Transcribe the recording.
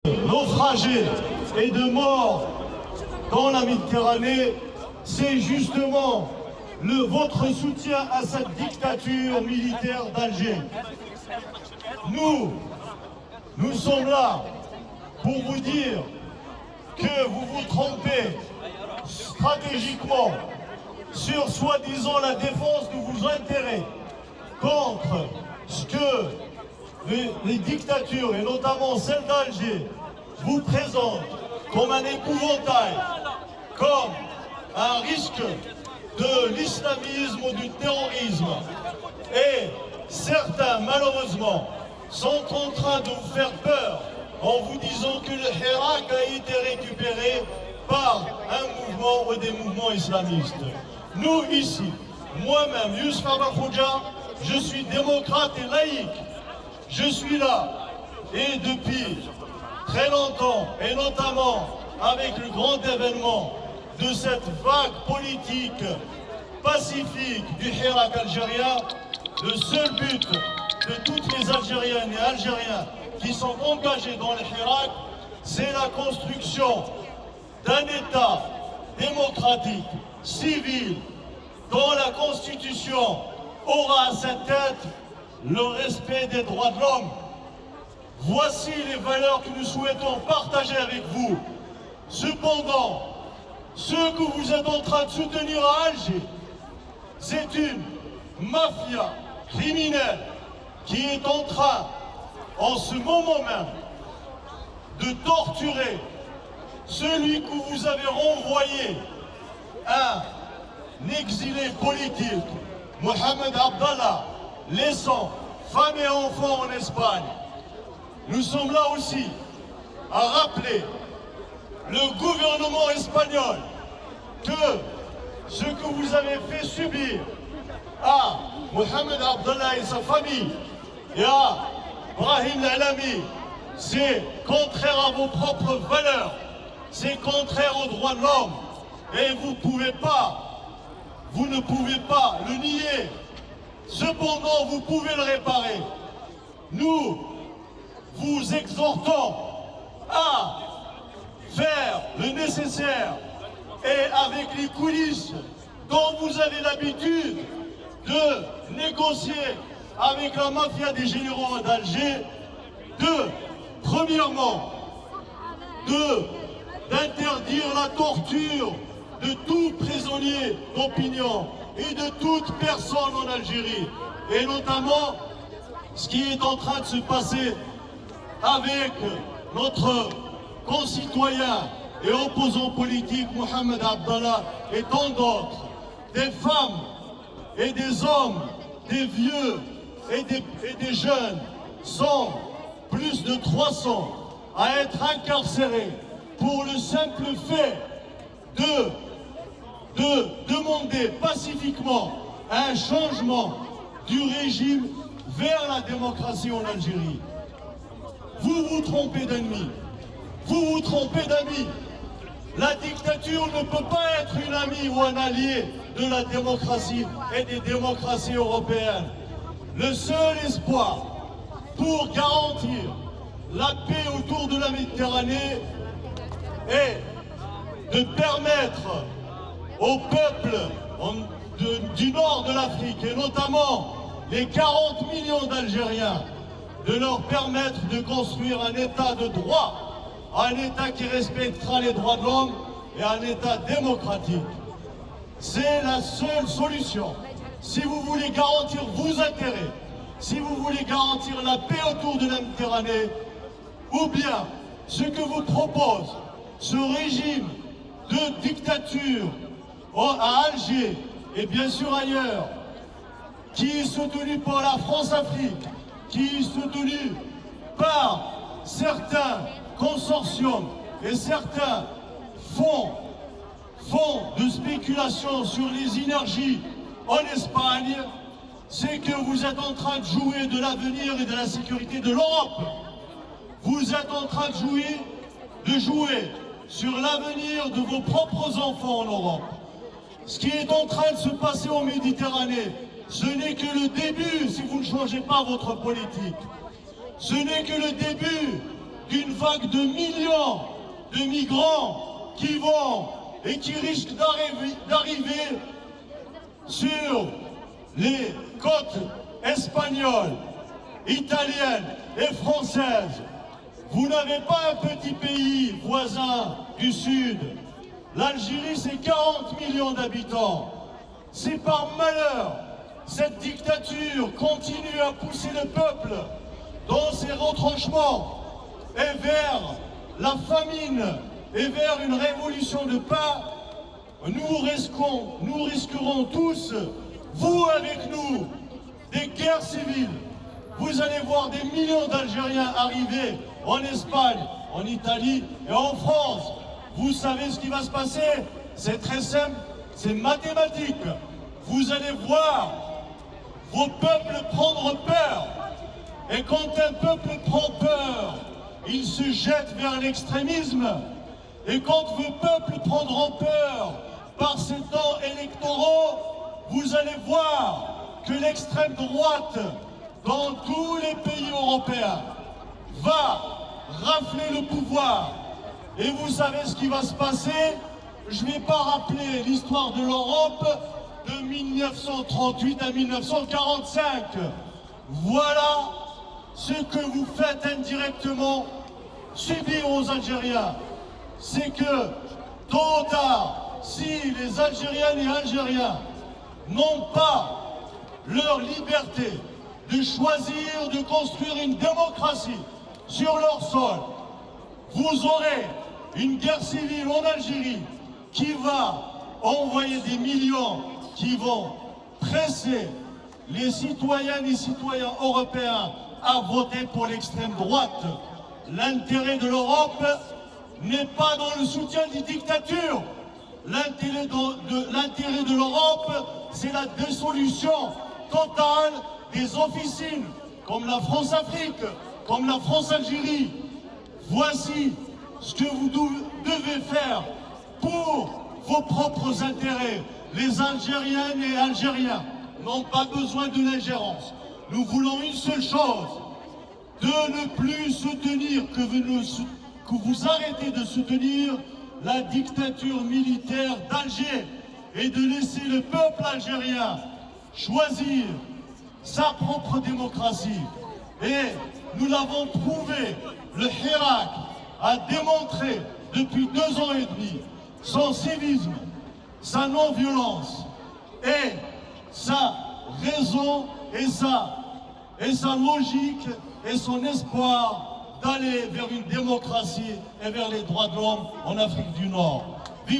naufragés et de morts dans la Méditerranée, c'est justement votre soutien à cette dictature militaire d'Alger. Nous sommes là pour vous dire que vous vous trompez stratégiquement sur soi-disant la défense de vos intérêts contre ce que les dictatures, et notamment celle d'Alger, vous présentent comme un épouvantail, comme un risque de l'islamisme ou du terrorisme. Et certains, malheureusement, sont en train de vous faire peur en vous disant que le Hirak a été récupéré par un mouvement ou des mouvements islamistes. Nous, ici, moi-même, Yousef Abakhouja, je suis démocrate et laïque. Je suis là, et depuis très longtemps, et notamment avec le grand événement de cette vague politique pacifique du Hirak algérien, le seul but de toutes les Algériennes et Algériens qui sont engagés dans le Hirak, c'est la construction d'un État démocratique, civil, dont la Constitution aura à sa tête le respect des droits de l'homme. Voici les valeurs que nous souhaitons partager avec vous. Cependant, ce que vous êtes en train de soutenir à Alger, c'est une mafia criminelle qui est en train, en ce moment même, de torturer celui que vous avez renvoyé, un exilé politique, Mohamed Abdallah, laissant femmes et enfants en Espagne. Nous sommes là aussi à rappeler le gouvernement espagnol que ce que vous avez fait subir à Mohamed Abdallah et sa famille et à Brahim Lalami, c'est contraire à vos propres valeurs, c'est contraire aux droits de l'homme et vous ne pouvez pas le nier. Cependant, vous pouvez le réparer. Nous vous exhortons à faire le nécessaire et avec les coulisses dont vous avez l'habitude de négocier avec la mafia des généraux d'Alger, premièrement, d'interdire la torture de tout prisonnier d'opinion et de toute personne en Algérie, et notamment ce qui est en train de se passer avec notre concitoyen et opposant politique Mohamed Abdallah et tant d'autres, des femmes et des hommes, des vieux et des jeunes, sont plus de 300 à être incarcérés pour le simple fait de demander pacifiquement un changement du régime vers la démocratie en Algérie. Vous vous trompez d'ennemi. Vous vous trompez d'amis. La dictature ne peut pas être une amie ou un allié de la démocratie et des démocraties européennes. Le seul espoir pour garantir la paix autour de la Méditerranée est de permettre aux peuples du nord de l'Afrique, et notamment les 40 millions d'Algériens, de leur permettre de construire un État de droit, un État qui respectera les droits de l'homme et un État démocratique. C'est la seule solution. Si vous voulez garantir vos intérêts, si vous voulez garantir la paix autour de la Méditerranée, ou bien ce que vous propose ce régime de dictature à Alger et bien sûr ailleurs, qui est soutenu par la France-Afrique, qui est soutenu par certains consortiums et certains fonds de spéculation sur les énergies en Espagne, c'est que vous êtes en train de jouer de l'avenir et de la sécurité de l'Europe. Vous êtes en train de jouer sur l'avenir de vos propres enfants en Europe. Ce qui est en train de se passer en Méditerranée, ce n'est que le début si vous ne changez pas votre politique. Ce n'est que le début d'une vague de millions de migrants qui vont et qui risquent d'arriver sur les côtes espagnoles, italiennes et françaises. Vous n'avez pas un petit pays voisin du Sud. L'Algérie, c'est 40 millions d'habitants. C'est par malheur, cette dictature continue à pousser le peuple dans ses retranchements et vers la famine et vers une révolution de pain. Nous risquerons tous, vous avec nous, des guerres civiles. Vous allez voir des millions d'Algériens arriver en Espagne, en Italie et en France. Vous savez ce qui va se passer? C'est très simple, c'est mathématique. Vous allez voir vos peuples prendre peur. Et quand un peuple prend peur, il se jette vers l'extrémisme. Et quand vos peuples prendront peur par ces temps électoraux, vous allez voir que l'extrême droite, dans tous les pays européens, va rafler le pouvoir. Et vous savez ce qui va se passer? Je ne vais pas rappeler l'histoire de l'Europe de 1938 à 1945. Voilà ce que vous faites indirectement subir aux Algériens. C'est que, tôt ou tard, si les Algériennes et Algériens n'ont pas leur liberté de choisir de construire une démocratie sur leur sol, vous aurez une guerre civile en Algérie qui va envoyer des millions qui vont presser les citoyennes et citoyens européens à voter pour l'extrême droite. L'intérêt de l'Europe n'est pas dans le soutien des dictatures. L'intérêt de l'Europe, c'est la dissolution totale des officines, comme la France-Afrique, comme la France-Algérie. Voici ce que vous devez faire pour vos propres intérêts. Les Algériennes et Algériens n'ont pas besoin de l'ingérence. Nous voulons une seule chose, de ne plus soutenir, que vous arrêtez de soutenir la dictature militaire d'Alger et de laisser le peuple algérien choisir sa propre démocratie. Et nous l'avons prouvé, le Hirak a démontré depuis 2 ans et demi son civisme, sa non-violence et sa raison et sa logique et son espoir d'aller vers une démocratie et vers les droits de l'homme en Afrique du Nord.